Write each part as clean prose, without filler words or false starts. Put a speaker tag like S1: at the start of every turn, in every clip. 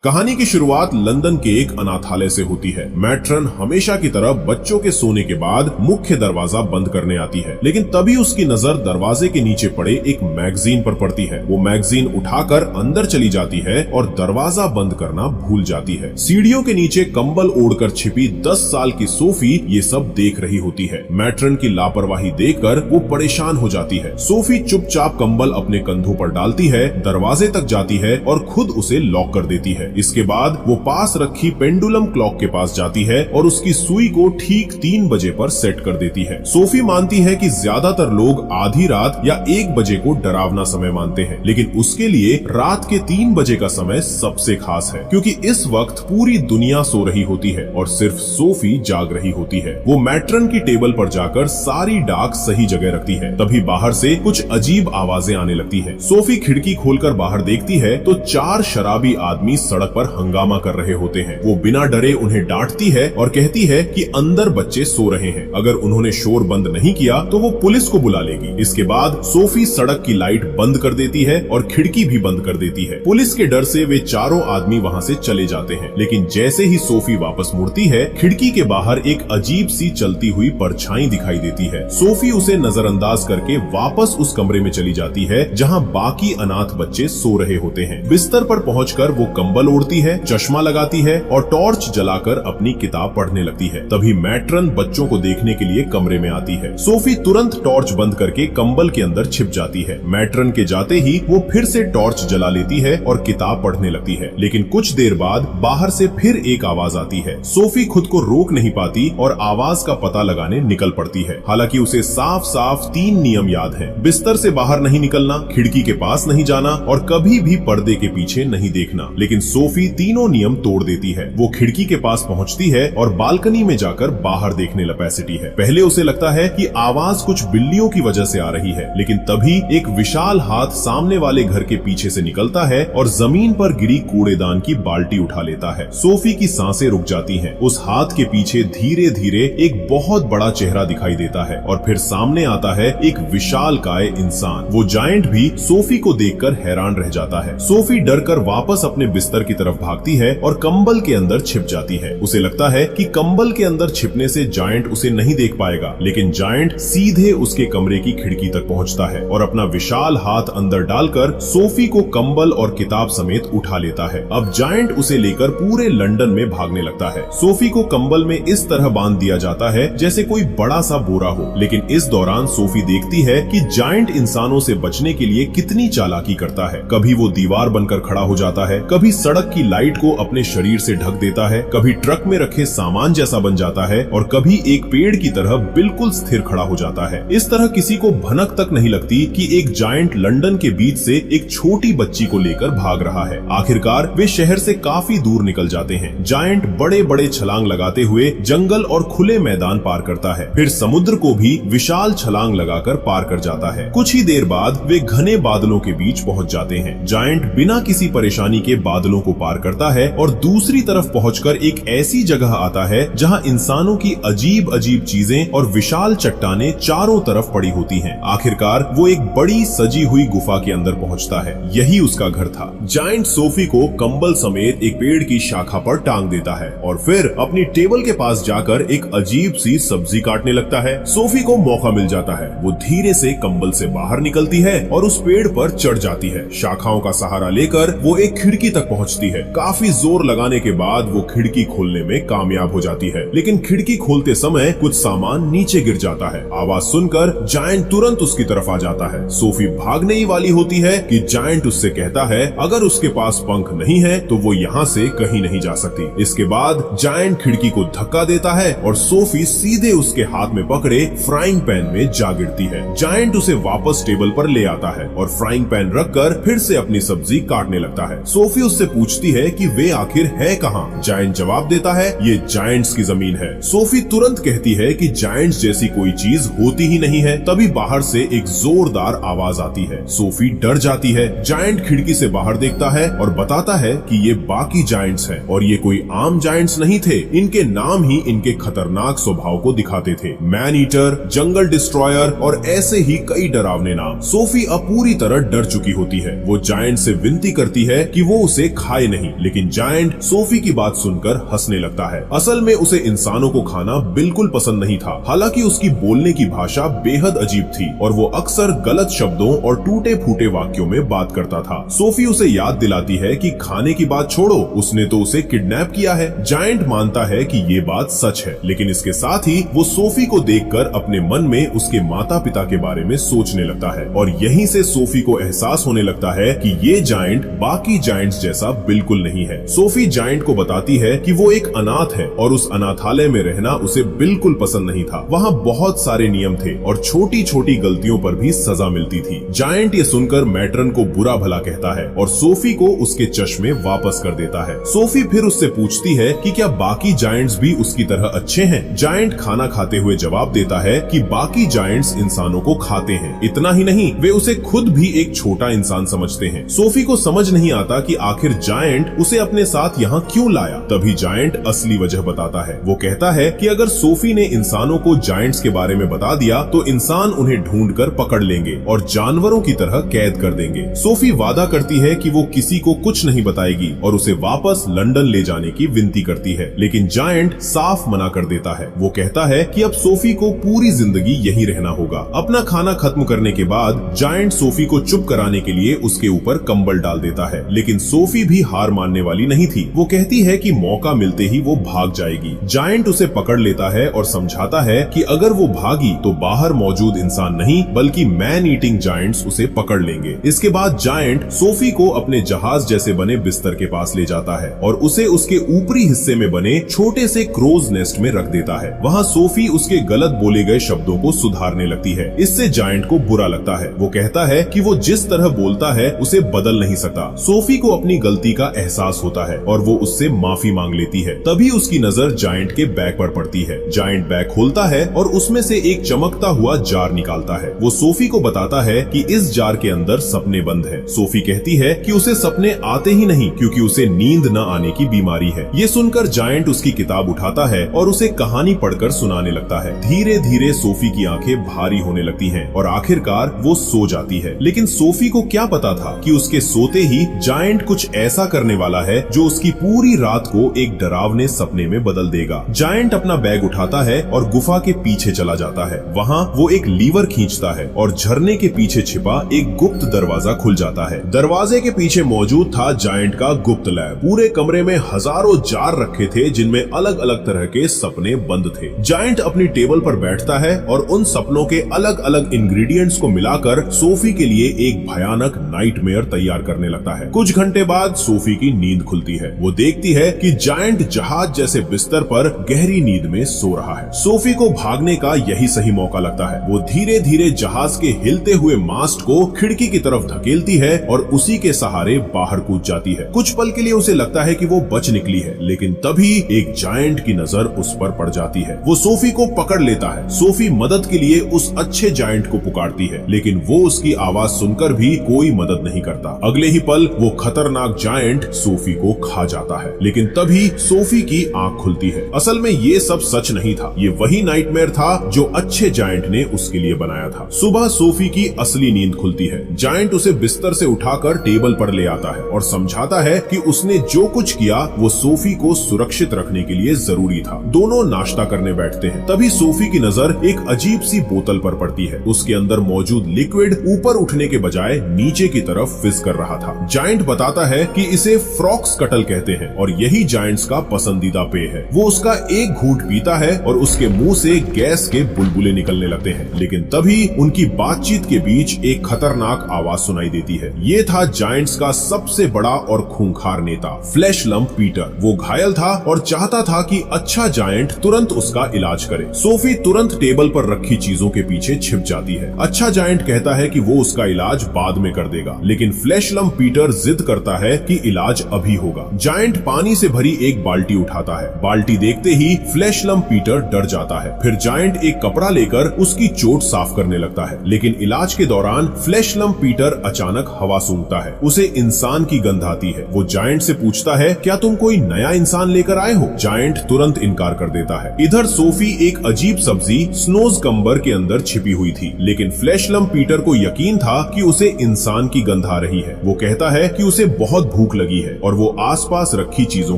S1: कहानी की शुरुआत लंदन के एक अनाथालय से होती है। मैट्रन हमेशा की तरह बच्चों के सोने के बाद मुख्य दरवाजा बंद करने आती है, लेकिन तभी उसकी नजर दरवाजे के नीचे पड़े एक मैगजीन पर पड़ती है। वो मैगजीन उठाकर अंदर चली जाती है और दरवाजा बंद करना भूल जाती है। सीढ़ियों के नीचे कंबल ओढ़कर छिपी 10 साल की सोफी ये सब देख रही होती है। मैट्रन की लापरवाही देखकर वो परेशान हो जाती है। सोफी चुपचाप कंबल अपने कंधों पर डालती है, दरवाजे तक जाती है और खुद उसे लॉक कर देती है। इसके बाद वो पास रखी पेंडुलम क्लॉक के पास जाती है और उसकी सुई को ठीक 3 बजे पर सेट कर देती है। सोफी मानती है कि ज्यादातर लोग आधी रात या 1 बजे को डरावना समय मानते हैं, लेकिन उसके लिए रात के 3 बजे का समय सबसे खास है, क्योंकि इस वक्त पूरी दुनिया सो रही होती है और सिर्फ सोफी जाग रही होती है। वो मैट्रन की टेबल पर जाकर सारी डाक सही जगह रखती है। तभी बाहर से कुछ अजीब आवाजें आने लगती है। सोफी खिड़की खोलकर बाहर देखती है तो 4 शराबी आदमी सड़क पर हंगामा कर रहे होते हैं। वो बिना डरे उन्हें डांटती है और कहती है कि अंदर बच्चे सो रहे हैं, अगर उन्होंने शोर बंद नहीं किया तो वो पुलिस को बुला लेगी। इसके बाद सोफी सड़क की लाइट बंद कर देती है और खिड़की भी बंद कर देती है। पुलिस के डर से वे चारों आदमी वहाँ से चले जाते हैं, लेकिन जैसे ही सोफी वापस मुड़ती है, खिड़की के बाहर एक अजीब सी चलती हुई परछाई दिखाई देती है। सोफी उसे नजरअंदाज करके वापस उस कमरे में चली जाती है जहाँ बाकी अनाथ बच्चे सो रहे होते हैं। बिस्तर पर पहुंचकर वो कंबल ओढ़ती है, चश्मा लगाती है और टॉर्च जलाकर अपनी किताब पढ़ने लगती है। तभी मैट्रन बच्चों को देखने के लिए कमरे में आती है। सोफी तुरंत टॉर्च बंद करके कंबल के अंदर छिप जाती है। मैट्रन के जाते ही वो फिर से टॉर्च जला लेती है और किताब पढ़ने लगती है, लेकिन कुछ देर बाद बाहर से फिर एक आवाज आती है। सोफी खुद को रोक नहीं पाती और आवाज का पता लगाने निकल पड़ती है। हालांकि उसे साफ साफ 3 नियम याद हैं। बिस्तर से बाहर नहीं निकलना, खिड़की के पास नहीं जाना और कभी भी पर्दे के पीछे नहीं देखना, लेकिन सोफी तीनों नियम तोड़ देती है। वो खिड़की के पास पहुंचती है और बालकनी में जाकर बाहर देखने लगती है। पहले उसे लगता है कि आवाज कुछ बिल्लियों की वजह से आ रही है, लेकिन तभी एक विशाल हाथ सामने वाले घर के पीछे से निकलता है और जमीन पर गिरी कूड़ेदान की बाल्टी उठा लेता है। सोफी की सांसें रुक जाती हैं। उस हाथ के पीछे धीरे धीरे एक बहुत बड़ा चेहरा दिखाई देता है और फिर सामने आता है एक विशालकाय इंसान। वो जायंट भी सोफी को देखकर हैरान रह जाता है। सोफी डरकर वापस अपने बिस्तर की तरफ भागती है और कंबल के अंदर छिप जाती है। उसे लगता है कि कंबल के अंदर छिपने से जायंट उसे नहीं देख पाएगा, लेकिन जायंट सीधे उसके कमरे की खिड़की तक पहुंचता है और अपना विशाल हाथ अंदर डालकर सोफी को कंबल और किताब समेत उठा लेता है। अब जायंट उसे लेकर पूरे लंदन में भागने लगता है। सोफी को कंबल में इस तरह बांध दिया जाता है जैसे कोई बड़ा सा बोरा हो, लेकिन इस दौरान सोफी देखती है कि जायंट इंसानों से बचने के लिए कितनी चालाकी करता है। कभी वो दीवार बनकर खड़ा हो जाता है, कभी सड़क की लाइट को अपने शरीर से ढक देता है, कभी ट्रक में रखे सामान जैसा बन जाता है और कभी एक पेड़ की तरह बिल्कुल स्थिर खड़ा हो जाता है। इस तरह किसी को भनक तक नहीं लगती कि एक जायंट लंदन के बीच से एक छोटी बच्ची को लेकर भाग रहा है। आखिरकार वे शहर से काफी दूर निकल जाते हैं। जायंट बड़े बड़े छलांग लगाते हुए जंगल और खुले मैदान पार करता है, फिर समुद्र को भी विशाल छलांग लगाकर पार कर जाता है। कुछ ही देर बाद वे घने बादलों के बीच पहुंच जाते हैं। जायंट बिना किसी परेशानी के बादलों को पार करता है और दूसरी तरफ पहुंचकर एक ऐसी जगह आता है जहां इंसानों की अजीब अजीब चीजें और विशाल चट्टानें चारों तरफ पड़ी होती हैं। आखिरकार वो एक बड़ी सजी हुई गुफा के अंदर पहुंचता है। यही उसका घर था। जायंट सोफी को कंबल समेत एक पेड़ की शाखा पर टांग देता है और फिर अपनी टेबल के पास जाकर एक अजीब सी सब्जी काटने लगता है। सोफी को मौका मिल जाता है। वो धीरे से कंबल से बाहर निकलती है और उस पेड़ पर चढ़ जाती है। शाखाओं का सहारा लेकर वो एक खिड़की तक पहुंचती है। काफी जोर लगाने के बाद वो खिड़की खोलने में कामयाब हो जाती है, लेकिन खिड़की खोलते समय कुछ सामान नीचे गिर जाता है। आवाज सुनकर जायंट तुरंत उसकी तरफ आ जाता है। सोफी भागने ही वाली होती है कि जायंट उससे कहता है अगर उसके पास पंख नहीं है तो वो यहाँ से कहीं नहीं जा सकती। इसके बाद जायंट खिड़की को धक्का देता है और सोफी सीधे उसके हाथ में पकड़े फ्राइंग पैन में जा गिरती है। जायंट उसे वापस टेबल पर ले आता है और फ्राइंग पैन रखकर फिर से अपनी सब्जी काटने लगता है। सोफी उससे पूछती है कि वे आखिर है कहाँ। जायंट जवाब देता है ये जायंट्स की जमीन है। सोफी तुरंत कहती है कि जायंट्स जैसी कोई चीज होती ही नहीं है। तभी बाहर से एक जोरदार आवाज आती है। सोफी डर जाती है। जायंट खिड़की से बाहर देखता है और बताता है कि ये बाकी जायंट्स हैं और ये कोई आम जायंट्स नहीं थे। इनके नाम ही इनके खतरनाक स्वभाव को दिखाते थे। मैन ईटर, जंगल डिस्ट्रॉयर और ऐसे ही कई डरावने नाम। सोफी अब पूरी तरह डर चुकी होती है। वो जायंट से विनती करती है कि वो उसे खा खाए नहीं, लेकिन जायंट सोफी की बात सुनकर हंसने लगता है। असल में उसे इंसानों को खाना बिल्कुल पसंद नहीं था। हालांकि उसकी बोलने की भाषा बेहद अजीब थी और वो अक्सर गलत शब्दों और टूटे फूटे वाक्यों में बात करता था। सोफी उसे याद दिलाती है कि खाने की बात छोड़ो, उसने तो उसे किडनैप किया है। जायंट मानता है कि ये बात सच है, लेकिन इसके साथ ही वो सोफी को देखकर अपने मन में उसके माता पिता के बारे में सोचने लगता है और यहीं से सोफी को एहसास होने लगता है कि ये जायंट बाकी जायंट्स जैसा बिल्कुल नहीं है। सोफी जायंट को बताती है कि वो एक अनाथ है और उस अनाथालय में रहना उसे बिल्कुल पसंद नहीं था। वहाँ बहुत सारे नियम थे और छोटी छोटी गलतियों पर भी सजा मिलती थी। जायंट ये सुनकर मैट्रन को बुरा भला कहता है और सोफी को उसके चश्मे वापस कर देता है। सोफी फिर उससे पूछती है कि क्या बाकी जायंट्स भी उसकी तरह अच्छे हैं। जायंट खाना खाते हुए जवाब देता है कि बाकी जायंट्स इंसानों को खाते हैं। इतना ही नहीं, वे उसे खुद भी एक छोटा इंसान समझते हैं। सोफी को समझ नहीं आता कि आखिर जायंट उसे अपने साथ यहाँ क्यों लाया। तभी जायंट असली वजह बताता है। वो कहता है कि अगर सोफी ने इंसानों को जायंट्स के बारे में बता दिया तो इंसान उन्हें ढूंढकर पकड़ लेंगे और जानवरों की तरह कैद कर देंगे। सोफी वादा करती है कि वो किसी को कुछ नहीं बताएगी और उसे वापस लंदन ले जाने की विनती करती है, लेकिन जायंट साफ मना कर देता है। वो कहता है कि अब सोफी को पूरी जिंदगी यहीं रहना होगा। अपना खाना खत्म करने के बाद जायंट सोफी को चुप कराने के लिए उसके ऊपर कंबल डाल देता है, लेकिन सोफी भी हार मानने वाली नहीं थी। वो कहती है कि मौका मिलते ही वो भाग जाएगी। जायंट उसे पकड़ लेता है और समझाता है कि अगर वो भागी तो बाहर मौजूद इंसान नहीं बल्कि मैन ईटिंग जायंट्स उसे पकड़ लेंगे। इसके बाद जायंट सोफी को अपने जहाज जैसे बने बिस्तर के पास ले जाता है और उसे उसके ऊपरी हिस्से में बने छोटे से क्रोज नेस्ट में रख देता है। वहाँ सोफी उसके गलत बोले गए शब्दों को सुधारने लगती है। इससे जायंट को बुरा लगता है। वो कहता है कि वो जिस तरह बोलता है उसे बदल नहीं सकता। सोफी को अपनी गलती का एहसास होता है और वो उससे माफी मांग लेती है। तभी उसकी नजर जायंट के बैग पर पड़ती है। जायंट बैग खोलता है और उसमें से एक चमकता हुआ जार निकालता है। वो सोफी को बताता है कि इस जार के अंदर सपने बंद है। सोफी कहती है कि उसे सपने आते ही नहीं क्योंकि उसे नींद न आने की बीमारी है। ये सुनकर जायंट उसकी किताब उठाता है और उसे कहानी पढ़कर सुनाने लगता है। धीरे धीरे सोफी की आंखें भारी होने लगती हैं और आखिरकार वो सो जाती है। लेकिन सोफी को क्या पता था कि उसके सोते ही जायंट कुछ ऐसा करने वाला है जो उसकी पूरी रात को एक डरावने सपने में बदल देगा। जायंट अपना बैग उठाता है और गुफा के पीछे चला जाता है। वहाँ वो एक लीवर खींचता है और झरने के पीछे छिपा एक गुप्त दरवाजा खुल जाता है। दरवाजे के पीछे मौजूद था जायंट का गुप्त लैब। पूरे कमरे में हजारों जार रखे थे जिनमें अलग अलग तरह के सपने बंद थे। जायंट अपनी टेबल पर बैठता है और उन सपनों के अलग अलग इंग्रेडिएंट्स को मिलाकर सोफी के लिए एक भयानक नाइटमेयर तैयार करने लगता है। कुछ घंटे बाद सोफी की नींद खुलती है। वो देखती है कि जायंट जहाज जैसे बिस्तर पर गहरी नींद में सो रहा है। सोफी को भागने का यही सही मौका लगता है। वो धीरे धीरे जहाज के हिलते हुए मास्ट को खिड़की की तरफ धकेलती है और उसी के सहारे बाहर कूद जाती है। कुछ पल के लिए उसे लगता है कि वो बच निकली है, लेकिन तभी एक जायंट की नजर उस पर पड़ जाती है। वो सोफी को पकड़ लेता है। सोफी मदद के लिए उस अच्छे जायंट को पुकारती है, लेकिन वो उसकी आवाज सुनकर भी कोई मदद नहीं करता। अगले ही पल वो खतरनाक जायंट सोफी को खा जाता है, लेकिन तभी सोफी की आंख खुलती है। असल में ये सब सच नहीं था। ये वही नाइटमेयर था जो अच्छे जायंट ने उसके लिए बनाया था। सुबह सोफी की असली नींद खुलती है। जायंट उसे बिस्तर से उठाकर टेबल पर ले आता है और समझाता है कि उसने जो कुछ किया वो सोफी को सुरक्षित रखने के लिए जरूरी था। दोनों नाश्ता करने बैठते हैं। तभी सोफी की नजर एक अजीब सी बोतल पर पड़ती है। उसके अंदर मौजूद लिक्विड ऊपर उठने के बजाय नीचे की तरफ फिस कर रहा था। जायंट बताता है कि इसे फ्रॉक्स कटल कहते हैं और यही जायंट्स का पसंदीदा पेय है। वो उसका एक घूंट पीता है और उसके मुंह से गैस के बुलबुले निकलने लगते हैं, लेकिन तभी उनकी बातचीत के बीच एक खतरनाक आवाज सुनाई देती है। ये था जायंट्स का सबसे बड़ा और खूंखार नेता फ्लैश लंप पीटर। वो घायल था और चाहता था कि अच्छा जायंट तुरंत उसका इलाज करे। सोफी तुरंत टेबल पर रखी चीजों के पीछे छिप जाती है। अच्छा जायंट कहता है कि वो उसका इलाज बाद में कर देगा, लेकिन फ्लैश लंप पीटर जिद करता है कि इलाज अभी होगा। जायंट पानी से भरी एक बाल्टी उठाता है। बाल्टी देखते ही फ्लैश लंप पीटर डर जाता है। फिर जायंट एक कपड़ा लेकर उसकी चोट साफ करने लगता है, लेकिन इलाज के दौरान फ्लैश लंप पीटर अचानक हवा सूंघता है। उसे इंसान की गंध आती है। वो जायंट से पूछता है, क्या तुम कोई नया इंसान लेकर आए हो? जायंट तुरंत इनकार कर देता है। इधर सोफी एक अजीब सब्जी स्नोज कम्बर के अंदर छिपी हुई थी, लेकिन फ्लैश लंप पीटर को यकीन था कि उसे इंसान की गंध आ रही है। वो कहता है कि उसे बहुत भूख लगी है और वो आसपास रखी चीजों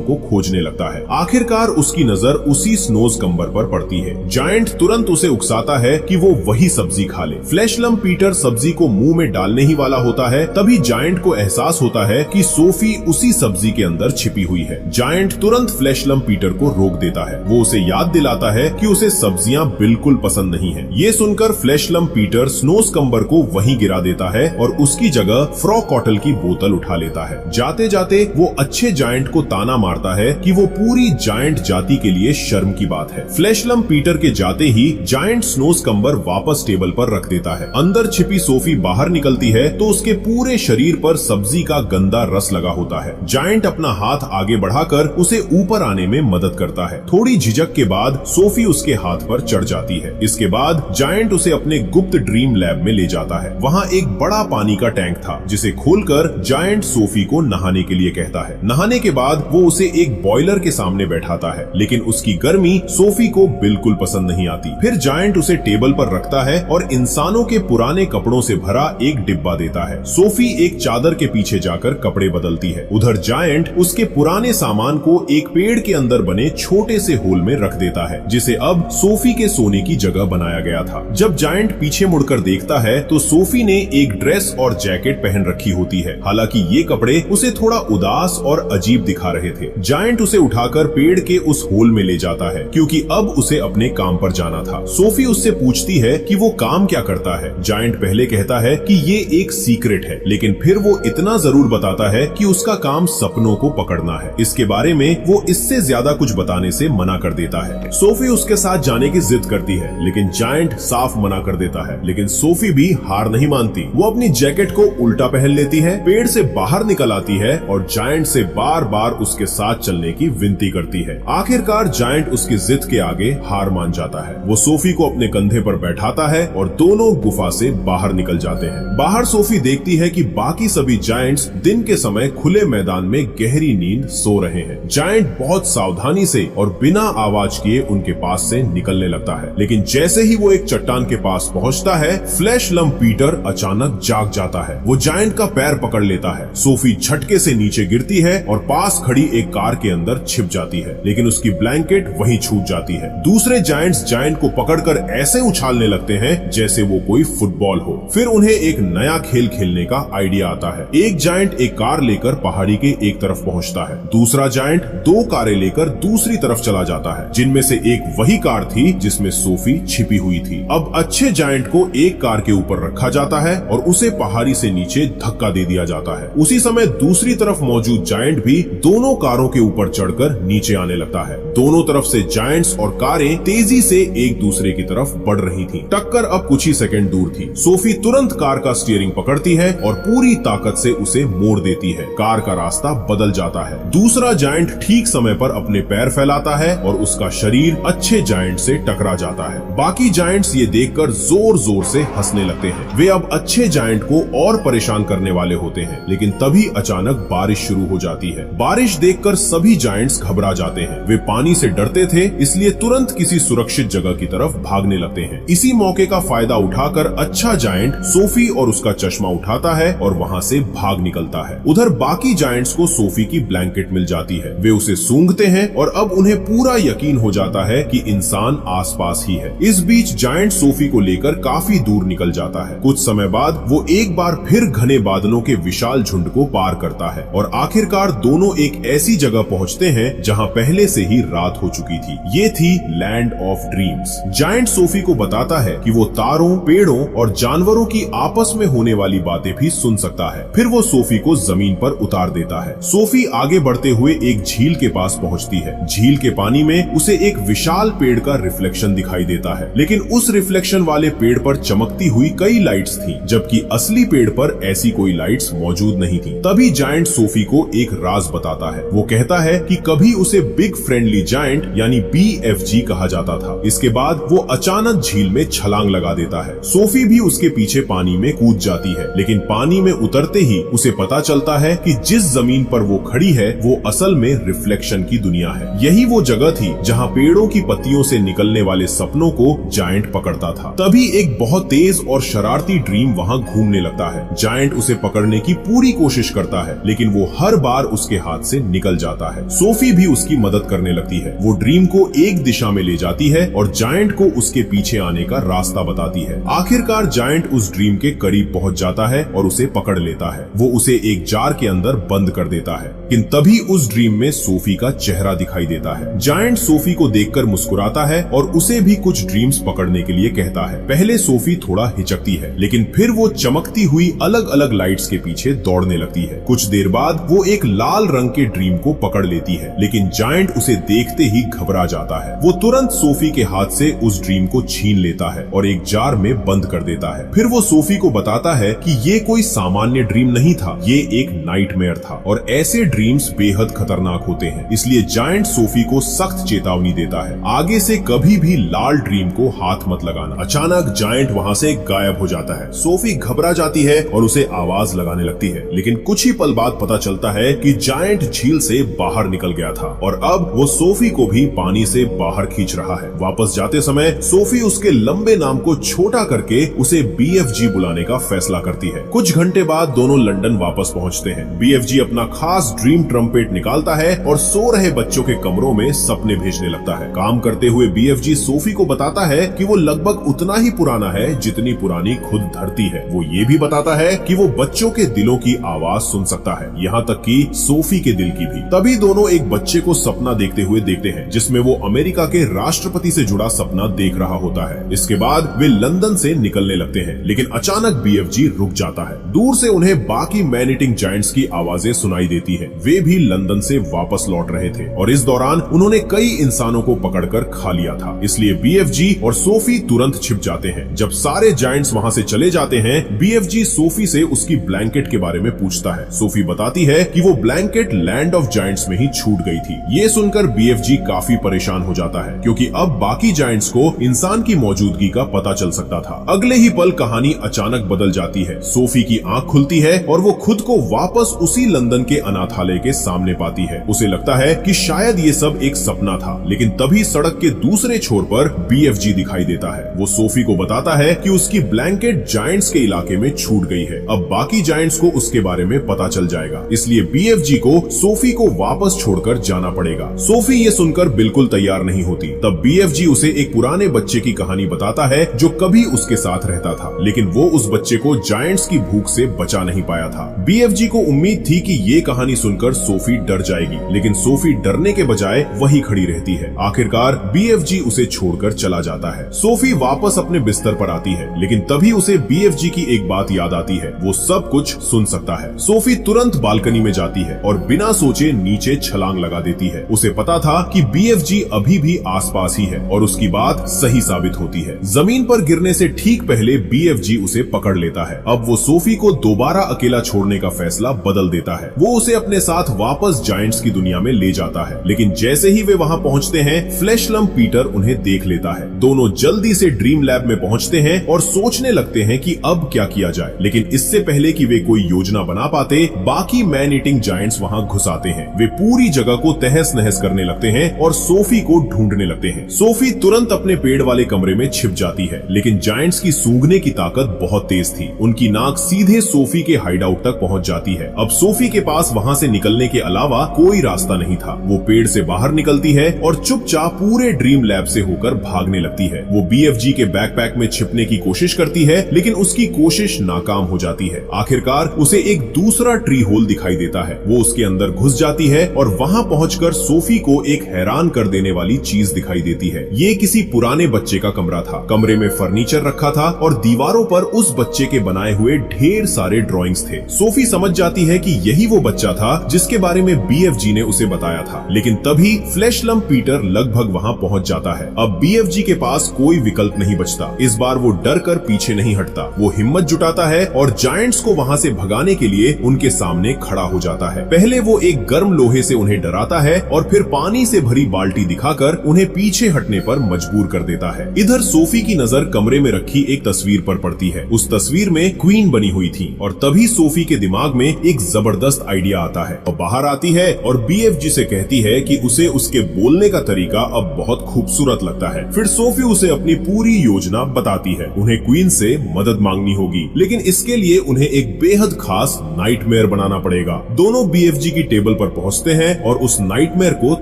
S1: को खोजने लगता है। आखिरकार उसकी नजर उसी स्नोज कम्बर पर पड़ती है। जायंट तुरंत उसे उकसाता है कि वो वही सब्जी खा ले। फ्लैश लम्प पीटर सब्जी को मुंह में डालने ही वाला होता है, तभी जायंट को एहसास होता है कि सोफी उसी सब्जी के अंदर छिपी हुई है। जायंट तुरंत फ्लैश लम्प पीटर को रोक देता है। वो उसे याद दिलाता है कि उसे सब्जियां बिल्कुल पसंद नहीं है। ये सुनकर फ्लैश लम्प पीटर स्नोज कम्बर को वहीं गिरा देता है और उसकी जगह फ्रॉ कॉटल की बोतल उठा लेता है। जाते जाते वो अच्छे जायंट को ताना मारता है कि वो पूरी जायंट जाति के लिए शर्म की बात है। फ्लैश लम्प पीटर के जाते ही जायंट स्नोज कम्बर वापस टेबल पर रख देता है। अंदर छिपी सोफी बाहर निकलती है तो उसके पूरे शरीर पर सब्जी का गंदा रस लगा होता है। जायंट अपना हाथ आगे बढ़ाकर उसे ऊपर आने में मदद करता है। थोड़ी झिझक के बाद सोफी उसके हाथ पर चढ़ जाती है। इसके बाद जायंट उसे अपने गुप्त ड्रीम लैब में ले जाता है। वहाँ एक बड़ा पानी का टैंक था जिसे खोलकर जायंट सोफी को नहाने के लिए कहता है। नहाने के बाद वो उसे एक बॉयलर के सामने बैठाता है, लेकिन उसकी गर्मी सोफी को बिल्कुल पसंद नहीं आती। फिर जायंट उसे टेबल पर रखता है और इंसानों के पुराने कपड़ों से भरा एक डिब्बा देता है। सोफी एक चादर के पीछे जाकर कपड़े बदलती है। उधर जायंट उसके पुराने सामान को एक पेड़ के अंदर बने छोटे से होल में रख देता है, जिसे अब सोफी के सोने की जगह बनाया गया था। जब जायंट पीछे मुड़कर देखता है तो सोफी ने एक ड्रेस और जैकेट पहन रखी होती है। हालांकि ये कपड़े उसे थोड़ा उदास और अजीब दिखा रहे थे। जायंट उसे उठाकर पेड़ के उस होल में ले जाता है, क्योंकि अब उसे अपने काम पर जाना था। सोफी उससे पूछती है कि वो काम क्या करता है। जायंट पहले कहता है कि ये एक सीक्रेट है, लेकिन फिर वो इतना जरूर बताता है कि उसका काम सपनों को पकड़ना है। इसके बारे में वो इससे ज्यादा कुछ बताने से मना कर देता है। सोफी उसके साथ जाने की जिद करती है, लेकिन जायंट साफ मना कर देता है। लेकिन सोफी भी हार नहीं मानती। वो अपनी जैकेट को उल्टा पहन लेती है, पेड़ से बाहर निकल आती है और जायंट से बार बार उसके साथ चलने की विनती करती है। आखिरकार जायंट उसकी जिद के आगे हार मान जाता है। वो सोफी को अपने कंधे पर बैठाता है और दोनों गुफा से बाहर निकल जाते हैं। बाहर सोफी देखती है कि बाकी सभी जायंट्स दिन के समय खुले मैदान में गहरी नींद सो रहे हैं। जायंट बहुत सावधानी से और बिना आवाज किए उनके पास से निकलने लगता है, लेकिन जैसे ही वो एक चट्टान के पास पहुंचता है, फ्लैश लम्प पीटर अचानक जाग जाता है। वो जायंट का पैर पकड़ लेता है। सोफी झटके से नीचे गिरती है और पास खड़ी एक कार के अंदर छिप जाती है, लेकिन उसकी ब्लैंकेट वहीं छूट जाती है। दूसरे जायंट्स जायंट को पकड़कर ऐसे उछालने लगते हैं जैसे वो कोई फुटबॉल हो। फिर उन्हें एक नया खेल खेलने का आइडिया आता है। एक जायंट एक कार लेकर पहाड़ी के एक तरफ पहुंचता है। दूसरा जायंट दो कारें लेकर दूसरी तरफ चला जाता है, जिनमें से एक वही कार थी जिसमें सोफी छिपी हुई थी। अब अच्छे जायंट को एक कार के ऊपर रखा जाता है और उसे पहाड़ी से नीचे धक्का दे दिया जाता है। उसी समय दूसरी तरफ मौजूद जायंट भी दोनों कारों के ऊपर चढ़कर नीचे आने लगता है। दोनों तरफ से जायंट्स और कारें तेजी से एक दूसरे की तरफ बढ़ रही थी। टक्कर अब कुछ ही सेकंड दूर थी। सोफी तुरंत कार का स्टीयरिंग पकड़ती है और पूरी ताकत से उसे मोड़ देती है। कार का रास्ता बदल जाता है। दूसरा जायंट ठीक समय पर अपने पैर फैलाता है और उसका शरीर अच्छे जायंट से टकरा जाता है। बाकी जायंट्स ये देखकर जोर जोर से हंसने लगते हैं। वे अब अच्छे जायंट को और परेशान करने वाले होते हैं, लेकिन तभी अचानक बारिश शुरू हो जाती है। बारिश देखकर सभी जायंट्स घबरा जाते हैं। वे पानी से डरते थे, इसलिए तुरंत किसी सुरक्षित जगह की तरफ भागने लगते हैं। इसी मौके का फायदा उठाकर अच्छा जायंट सोफी और उसका चश्मा उठाता है और वहाँ से भाग निकलता है। उधर बाकी जायंट्स को सोफी की ब्लैंकेट मिल जाती है। वे उसे सूंघते हैं और अब उन्हें पूरा यकीन हो जाता है कि इंसान आसपास ही है। इस बीच जायंट सोफी को लेकर काफी दूर निकल जाता है। कुछ समय बाद वो एक बार फिर घने बादलों के विशाल झुंड को पार करता है और आखिरकार दोनों एक ऐसी जगह पहुँचते हैं जहाँ पहले से ही रात हो चुकी थी। ये थी land of dreams. Giant Sophie को बताता है कि वो तारों, पेड़ों और जानवरों की आपस में होने वाली बातें भी सुन सकता है। फिर वो सोफी को जमीन पर उतार देता है। सोफी आगे बढ़ते हुए एक झील के पास पहुंचती है। झील के पानी में उसे एक विशाल पेड़ का रिफ्लेक्शन दिखाई देता है, लेकिन उस रिफ्लेक्शन वाले पेड़ पर चमकती हुई कई लाइट्स थी, जबकि असली पेड़ पर ऐसी कोई लाइट्स मौजूद नहीं थी। तभी जायंट सोफी को एक राज बताता है। वो कहता है कि कभी उसे बिग फ्रेंडली जायंट यानी BFG कहा जाता था। इसके बाद वो अचानक झील में छलांग लगा देता है। सोफी भी उसके पीछे पानी में कूद जाती है, लेकिन पानी में उतरते ही उसे पता चलता है कि जिस जमीन पर वो खड़ी है वो असल में रिफ्लेक्शन की दुनिया है। यही वो जगह थी जहाँ पेड़ों की पत्तियों से निकलने वाले सपनों को जायंट पकड़ता था। तभी एक बहुत तेज और शरारती ड्रीम वहाँ घूमने लगता है। जायंट उसे पकड़ने की पूरी कोशिश करता है, लेकिन वो हर बार उसके हाथ से निकल जाता है। सोफी भी उसकी मदद करने लगती है। वो ड्रीम को एक दिशा में ले जाती है और जायंट को उसके पीछे आने का रास्ता बताती है। आखिरकार जायंट उस ड्रीम के करीब पहुंच जाता है और उसे पकड़ लेता है। वो उसे एक जार के अंदर बंद कर देता है, लेकिन तभी उस ड्रीम में सोफी का चेहरा दिखाई देता है। जायंट सोफी को देखकर मुस्कुराता है और उसे भी कुछ ड्रीम्स पकड़ने के लिए कहता है। पहले सोफी थोड़ा हिचकती है, लेकिन फिर वो चमकती हुई अलग अलग लाइट्स के पीछे दौड़ने लगती है। कुछ देर बाद वो एक लाल रंग के ड्रीम को पकड़ लेती है, लेकिन जायंट उसे देखते ही घबरा जाता है। वो तुरंत सोफी के हाथ से उस ड्रीम को छीन लेता है और एक जार में बंद कर देता है। फिर वो सोफी को बताता है कि ये कोई सामान्य ड्रीम नहीं था, ये एक नाइटमेयर था और ऐसे ड्रीम्स बेहद खतरनाक होते हैं। इसलिए जायंट सोफी को सख्त चेतावनी देता है, आगे से कभी भी लाल ड्रीम को हाथ मत लगाना। अचानक जायंट वहाँ से गायब हो जाता है। सोफी घबरा जाती है और उसे आवाज लगाने लगती है, लेकिन कुछ ही पल बाद पता चलता है कि जायंट झील से बाहर निकल गया था और अब वो सोफी को भी पानी से बाहर खींच रहा है। वापस जाते समय सोफी उसके लंबे नाम को छोटा करके उसे BFG बुलाने का फैसला करती है। कुछ घंटे बाद दोनों लंदन वापस पहुंचते हैं। BFG अपना खास ड्रीम ट्रम्पेट निकालता है और सो रहे बच्चों के कमरों में सपने भेजने लगता है। काम करते हुए BFG सोफी को बताता है कि वो लगभग उतना ही पुराना है जितनी पुरानी खुद धरती है। वो ये भी बताता है कि वो बच्चों के दिलों की आवाज सुन सकता है, यहाँ तक कि सोफी के दिल की भी। तभी दोनों एक बच्चे को सपना देखते हुए देखते हैं, जिसमें वो अमेरिका के राष्ट्रपति से जुड़ा सपना देख रहा होता है। इसके बाद वे लंदन से निकलने लगते हैं, लेकिन अचानक BFG रुक जाता है। दूर से उन्हें बाकी मैन ईटिंग जायंट्स की आवाजें सुनाई देती है। वे भी लंदन से वापस लौट रहे थे और इस दौरान उन्होंने कई इंसानों को पकड़कर खा लिया था। इसलिए BFG और सोफी तुरंत छिप जाते हैं। जब सारे जायंट्स वहाँ से चले जाते हैं, BFG सोफी से उसकी ब्लैंकेट के बारे में पूछता है। सोफी बताती है कि वो ब्लैंकेट लैंड ऑफ जायंट्स में ही छूट गई थी। ये सुनकर BFG काफी परेशान हो जाता है, क्योंकि अब बाकी जायंट्स को इंसान की मौजूदगी का पता चल सकता था। अगले ही पल कहानी अचानक बदल जाती है। सोफी की आंख खुलती है और वो खुद को वापस उसी लंदन के अनाथालय के सामने पाती है। उसे लगता है कि शायद ये सब एक सपना था, लेकिन तभी सड़क के दूसरे छोर पर BFG दिखाई देता है। वो सोफी को बताता है कि उसकी ब्लैंकेट जायंट्स के इलाके में छूट गई है। अब बाकी जायंट्स को उसके बारे में पता चल जाएगा, इसलिए BFG को सोफी को वापस छोड़कर जाना पड़ेगा। सोफी ये सुनकर बिल्कुल तैयार नहीं होती। तब BFG उसे एक पुराने बच्चे की कहानी बताता है जो कभी उसके साथ रहता था, लेकिन वो उस बच्चे को जायंट्स की भूख से बचा नहीं पाया था। BFG को उम्मीद थी कि ये कहानी सुनकर सोफी डर जाएगी, लेकिन सोफी डरने के बजाय वहीं खड़ी रहती है। आखिरकार BFG उसे छोड़कर चला जाता है। सोफी वापस अपने बिस्तर पर आती है, लेकिन तभी उसे BFG की एक बात याद आती है, वो सब कुछ सुन सकता है। सोफी तुरंत बालकनी में जाती है और बिना सोचे नीचे छलांग लगा देती है। उसे पता था कि BFG अभी भी आसपास ही है और उसकी बात सही साबित होती है। जमीन पर गिरने से ठीक पहले BFG उसे पकड़ लेता है। अब वो सोफी को दोबारा अकेला छोड़ने का फैसला बदल देता है। वो उसे अपने साथ वापस जायंट्स की दुनिया में ले जाता है, लेकिन जैसे ही वे वहाँ पहुँचते हैं, फ्लैश लंप पीटर उन्हें देख लेता है। दोनों जल्दी से ड्रीम लैब में पहुँचते हैं और सोचने लगते हैं कि अब क्या किया जाए, लेकिन इससे पहले कि वे कोई योजना बना पाते, बाकी मैन ईटिंग जायंट्स वहाँ घुस आते हैं। वे पूरी जगह को तहस नहस करने लगते हैं और सोफी को ढूंढने लगते हैं। सोफी तुरंत अपने पेड़ वाले कमरे में छिप जाती है, लेकिन जायंट्स की सूंघने की ताकत बहुत तेज थी। उनकी नाक सीधे सोफी के हाइडआउट तक पहुंच जाती है। अब सोफी के पास वहां से निकलने के अलावा कोई रास्ता नहीं था। वो पेड़ से बाहर निकलती है और चुपचाप पूरे ड्रीम लैब से होकर भागने लगती है। वो BFG के बैकपैक में छिपने की कोशिश करती है, लेकिन उसकी कोशिश नाकाम हो जाती है। आखिरकार उसे एक दूसरा ट्री होल दिखाई देता है। वो उसके अंदर घुस जाती है और वहां पहुंचकर सोफी को एक हैरान कर देने वाली चीज दिखाई देती है। ये किसी पुराने बच्चे का कमरा था। कमरे में फर्नीचर रखा था और दीवारों पर उस बच्चे के बनाए हुए ढेर सारे ड्राइंग्स थे। सोफी समझ जाती है कि यही वो बच्चा था जिसके बारे में BFG ने उसे बताया था, लेकिन तभी फ्लैश लंप पीटर लगभग वहां पहुंच जाता है। अब BFG के पास कोई विकल्प नहीं बचता। इस बार वो डर कर पीछे नहीं हटता। वो हिम्मत जुटाता है और जायंट्स को वहां से भगाने के लिए उनके सामने खड़ा हो जाता है। पहले वो एक गर्म लोहे से उन्हें डराता है और फिर पानी से भरी बाल्टी दिखाकर उन्हें पीछे हटने पर मजबूर कर देता है। इधर सोफी की नजर कमरे में रखी एक तस्वीर पर पड़ती है। उस तस्वीर में क्वीन बनी हुई थी और तभी सोफी के दिमाग में एक जबरदस्त आइडिया आता है। वो बाहर आती है और BFG से कहती है कि उसे उसके बोलने का तरीका अब बहुत खूबसूरत लगता है। फिर सोफी उसे अपनी पूरी योजना बताती है। उन्हें क्वीन से मदद मांगनी होगी, लेकिन इसके लिए उन्हें एक बेहद खास नाइटमेयर नाइटमेयर बनाना पड़ेगा। दोनों BFG की टेबल पर पहुंचते हैं और उस नाइटमेयर को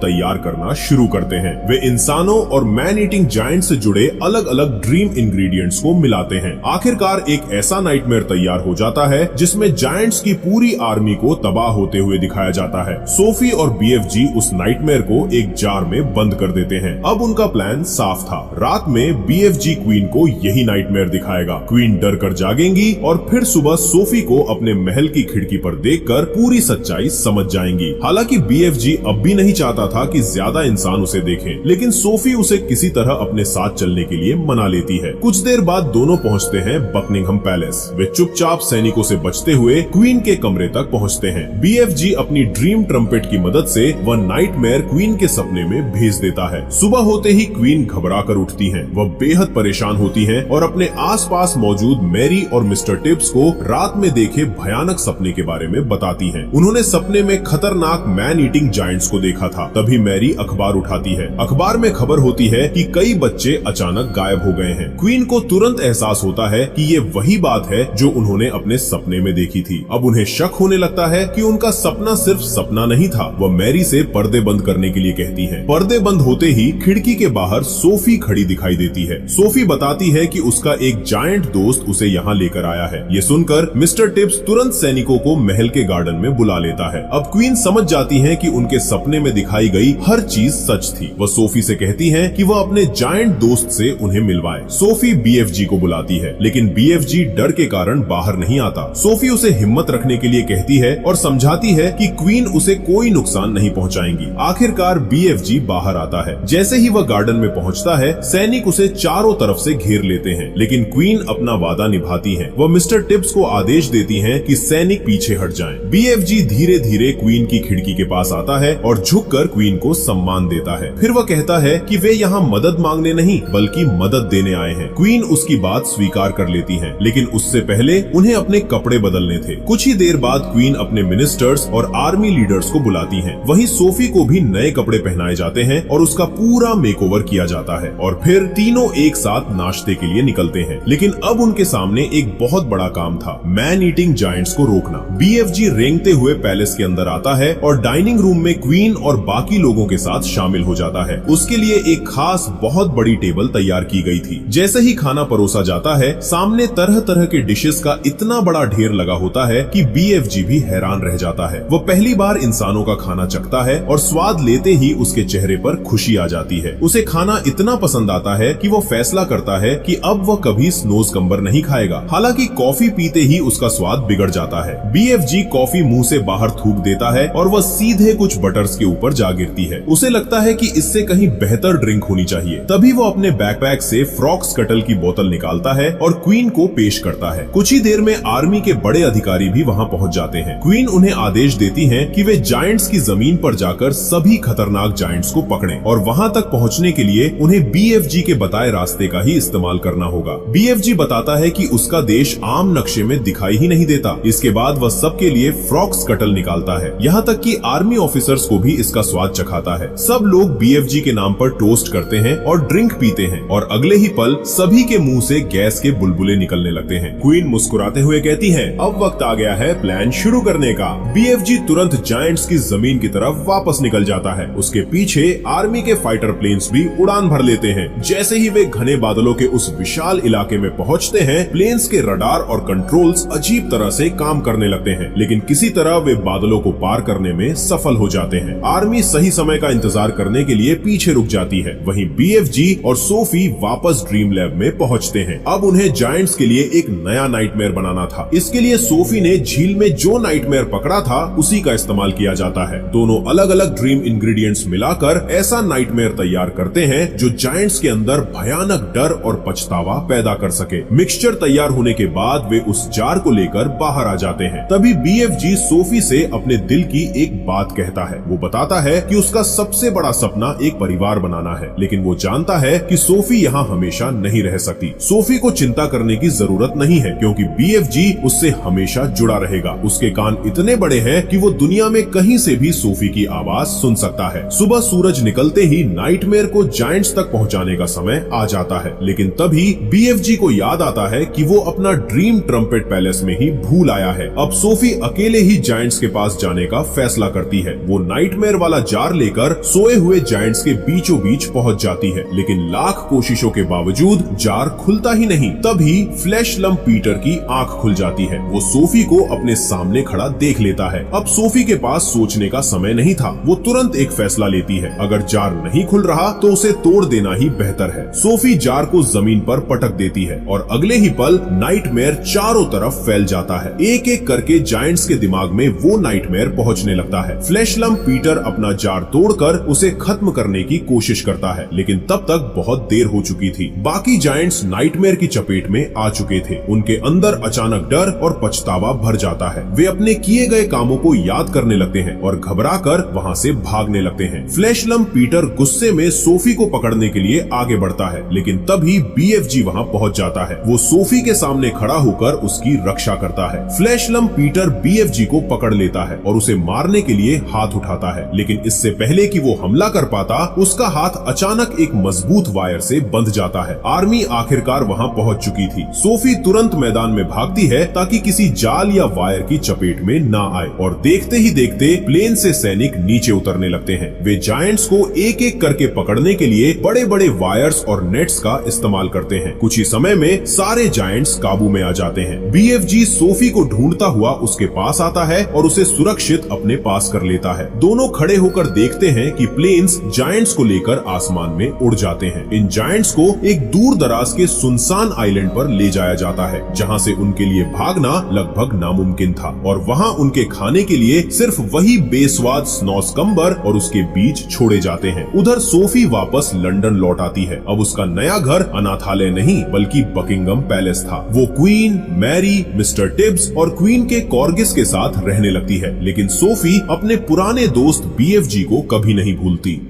S1: तैयार करना शुरू करते हैं। वे इंसानों और मैन ईटिंग जायंट से जुड़े अलग अलग ड्रीम इंग्रेडिएंट्स को मिलाते हैं। आखिरकार एक ऐसा नाइटमेयर तैयार हो जाता है जिसमें जायंट्स की पूरी आर्मी को तबाह होते हुए दिखाया जाता है। सोफी और BFG उस नाइटमेयर को एक जार में बंद कर देते हैं। अब उनका प्लान साफ था। रात में BFG क्वीन को यही नाइटमेयर दिखाएगा। क्वीन डर कर जागेंगी और फिर सुबह सोफी को अपने महल की खिड़की पर देखकर पूरी सच्चाई समझ जाएंगी। हालांकि BFG अब भी नहीं चाहता था कि ज्यादा इंसान उसे देखें, लेकिन सोफी उसे किसी तरह अपने साथ चलने के लिए मना लेती है। कुछ देर बाद दोनों पहुंचते हैं बकिंघम पैलेस। वे चुपचाप सैनिकों से बचते हुए क्वीन के कमरे तक पहुंचते हैं। BFG अपनी ड्रीम ट्रम्पेट की मदद से वह नाइटमेयर क्वीन के सपने में भेज देता है। सुबह होते ही क्वीन घबरा कर उठती हैं। वह बेहद परेशान होती हैं और अपने आसपास मौजूद मैरी और मिस्टर टिप्स को रात में देखे भयानक सपने के बारे में बताती हैं। उन्होंने सपने में खतरनाक मैन ईटिंग जायंट्स को देखा था। तभी मैरी अखबार उठाती है। अखबार में खबर होती है कि कई बच्चे अचानक गायब हो गए हैं। क्वीन को तुरंत एहसास होता है कि ये वही बात है जो उन्होंने अपने सपने में देखी थी। अब उन्हें शक होने लगता है कि उनका सपना सिर्फ सपना नहीं था। वह मैरी से पर्दे बंद करने के लिए कहती है। पर्दे बंद होते ही खिड़की के बाहर सोफी खड़ी दिखाई देती है। सोफी बताती है कि उसका एक जायंट दोस्त उसे यहाँ लेकर आया है। ये सुनकर मिस्टर टिप्स तुरंत सैनिकों को महल के गार्डन में बुला लेता है। अब क्वीन समझ जाती है कि उनके सपने में दिखाई गई हर चीज सच थी। वह सोफी से कहती है कि वह अपने जायंट दोस्त से उन्हें मिलवाए। सोफी BFG को बुलाती है, लेकिन BFG डर के कारण बाहर नहीं आता। सोफी उसे हिम्मत रखने के लिए कहती है और समझाती है कि क्वीन उसे कोई नुकसान नहीं पहुंचाएंगी। आखिरकार BFG बाहर आता है। जैसे ही वह गार्डन में पहुंचता है, सैनिक उसे चारों तरफ से घेर लेते हैं, लेकिन क्वीन अपना वादा निभाती है। वह मिस्टर टिप्स को आदेश देती है कि सैनिक पीछे हट जाएं। BFG धीरे धीरे क्वीन की खिड़की के पास आता है और झुककर क्वीन को सम्मान देता है। फिर वह कहता है कि वे यहाँ मदद मांगने नहीं बल्कि मदद देने आए हैं। क्वीन उसकी बात स्वीकार कर लेती है, लेकिन उससे पहले उन्हें अपने कपड़े बदलने थे। कुछ ही देर बाद क्वीन अपने मिनिस्टर्स और आर्मी लीडर्स को बुलाती है। वहीं सोफी को भी नए कपड़े पहनाए जाते हैं और उसका पूरा मेकओवर किया जाता है और फिर तीनों एक साथ नाश्ते के लिए निकलते हैं। लेकिन अब उनके सामने एक बहुत बड़ा काम था, मैन ईटिंग जायंट्स को रोकना। BFG रेंगते हुए पैलेस के अंदर आता है और डाइनिंग रूम में क्वीन और बाकी लोगों के साथ शामिल हो जाता है। उसके लिए एक खास बहुत बड़ी टेबल तैयार की गई थी। जैसे ही खाना परोसा जाता है, सामने तरह तरह के डिशेस का इतना बड़ा ढेर लगा होता है कि BFG भी हैरान रह जाता है। वो पहली बार इंसानों का खाना चखता है और स्वाद लेते ही उसके चेहरे पर खुशी आ जाती है। उसे खाना इतना पसंद आता है कि वो फैसला करता है कि अब वह कभी स्नोज कम्बर नहीं खाएगा। हालांकि कॉफी पीते ही उसका स्वाद बिगड़ जाता है। BFG कॉफी मुंह से बाहर थूक देता है और वह सीधे कुछ बटर्स के ऊपर जा गिरती है। उसे लगता है कि इससे कहीं बेहतर ड्रिंक होनी चाहिए। तभी वो अपने बैकपैक से फ्रॉक्स कटल की बोतल निकालता है और क्वीन को पेश करता है। कुछ ही देर में आर्मी के बड़े अधिकारी भी वहाँ पहुँच जाते हैं। क्वीन उन्हें आदेश देती है कि वे जायंट्स की जमीन पर जाकर सभी खतरनाक जायंट्स को पकड़ें और वहाँ तक पहुँचने के लिए उन्हें BFG के बताए रास्ते का ही इस्तेमाल करना होगा। BFG बताता है कि उसका देश आम नक्शे में दिखाई ही नहीं देता। इसके बाद वह सबके लिए फ्रॉक्स कटल निकालता है, यहाँ तक कि आर्मी ऑफिसर्स को भी इसका स्वाद चखाता है। सब लोग BFG के नाम पर टोस्ट करते हैं और ड्रिंक पीते हैं और अगले ही पल सभी के मुंह से गैस के बुलबुले निकलने लगते हैं। क्वीन मुस्कुराते हुए कहती है, अब वक्त आ गया है प्लान शुरू करने का। BFG तुरंत जायंट्स की जमीन की तरफ वापस निकल जाता है। उसके पीछे आर्मी के फाइटर प्लेन्स भी उड़ान भर लेते हैं। जैसे ही वे घने बादलों के उस विशाल इलाके में पहुंचते हैं, प्लेन्स के रडार और कंट्रोल्स अजीब तरह से काम करने लगते हैं, लेकिन किसी तरह वे बादलों को पार करने में सफल हो जाते हैं। आर्मी सही समय का इंतजार करने के लिए पीछे रुक जाती है। वहीं BFG और सोफी वापस ड्रीम लैब में पहुंचते हैं। अब उन्हें जायंट्स के लिए एक नया नाइटमेयर बनाना था। इसके लिए सोफी ने झील में जो नाइटमेयर पकड़ा था उसी का इस्तेमाल किया जाता है। दोनों अलग अलग ड्रीम इंग्रेडिएंट्स मिलाकर ऐसा नाइटमेयर तैयार करते हैं जो जायंट्स के अंदर भयानक डर और पछतावा पैदा कर सके। मिक्सचर तैयार होने के बाद वे उस जार को लेकर बाहर आ जाते हैं। तभी BFG सोफी से अपने दिल की एक बात कहता है। वो बताता है कि उसका सबसे बड़ा सपना एक परिवार बनाना है, लेकिन वो जानता है कि सोफी यहाँ हमेशा नहीं रह सकती। सोफी को चिंता करने की जरूरत नहीं है क्योंकि BFG उससे हमेशा जुड़ा रहेगा। उसके कान इतने बड़े हैं कि वो दुनिया में कहीं से भी सोफी की आवाज सुन सकता है। सुबह सूरज निकलते ही नाइटमेयर को जायंट्स तक पहुंचाने का समय आ जाता है, लेकिन तभी BFG को याद आता है कि वो अपना ड्रीम ट्रम्पेट पैलेस में ही भूल आया है। अब सोफी अकेले ही जायंट्स के पास जाने का फैसला करती है। वो नाइटमेयर वाला जार लेकर सोए हुए जायंट्स के बीचों बीच पहुंच जाती है, लेकिन लाख कोशिशों के बावजूद जार खुलता ही नहीं। तभी फ्लैश लम्प पीटर की आंख खुल जाती है। वो सोफी को अपने सामने खड़ा देख लेता है। अब सोफी के पास सोचने का समय नहीं था। वो तुरंत एक फैसला लेती है, अगर जार नहीं खुल रहा तो उसे तोड़ देना ही बेहतर है। सोफी जार को जमीन पर पटक देती है और अगले ही पल नाइटमेयर चारों तरफ फैल जाता है। एक एक करके जायंट्स के दिमाग में वो नाइटमेयर पहुंचने लगता है। फ्लैश लम्प पीटर अपना जार तोड़कर उसे खत्म करने की कोशिश करता है, लेकिन तब तक बहुत देर हो चुकी थी। बाकी जायंट्स नाइटमेयर की चपेट में आ चुके थे। उनके अंदर अचानक डर और पछतावा भर जाता है। वे अपने किए गए कामों को याद करने लगते हैं और घबराकर वहां से भागने लगते हैं। फ्लैश लम्प पीटर गुस्से में सोफी को पकड़ने के लिए आगे बढ़ता है, लेकिन तभी BFG वहां पहुंच जाता है। वो सोफी के सामने खड़ा होकर उसकी रक्षा करता है। फ्लैश लम्प पीटर BFG को पकड़ लेता है और उसे मारने के लिए हाथ उठाता है, लेकिन इससे पहले कि वो हमला कर पाता, उसका हाथ अचानक एक मजबूत वायर से बंध जाता है। आर्मी आखिरकार वहां पहुंच चुकी थी। सोफी तुरंत मैदान में भागती है ताकि किसी जाल या वायर की चपेट में ना आए, और देखते ही देखते प्लेन से सैनिक नीचे उतरने लगते हैं। वे जायंट्स को एक एक करके पकड़ने के लिए बड़े बड़े वायर्स और नेट्स का इस्तेमाल करते हैं। कुछ ही समय में सारे जायंट्स काबू में आ जाते हैं। BFG सोफी को ढूंढता हुआ उसके पास आता है और उसे सुरक्षित अपने पास कर लेता है। दोनों खड़े होकर देखते हैं कि प्लेन्स जायंट्स को लेकर आसमान में उड़ जाते हैं। इन जायंट्स को एक दूर दराज के सुनसान आइलैंड पर ले जाया जाता है, जहां से उनके लिए भागना लगभग नामुमकिन था, और वहां उनके खाने के लिए सिर्फ वही बेस्वाद स्नॉज़कम्बर और उसके बीज छोड़े जाते हैं। उधर सोफी वापस लंदन लौट आती है। अब उसका नया घर अनाथालय नहीं बल्कि बकिंगम पैलेस था। वो क्वीन, मैरी, मिस्टर टिब्स और क्वीन के कॉर्गिस के साथ रहने लगती है, लेकिन सोफी अपने पुराने दोस्त BFG को कभी नहीं भूलती।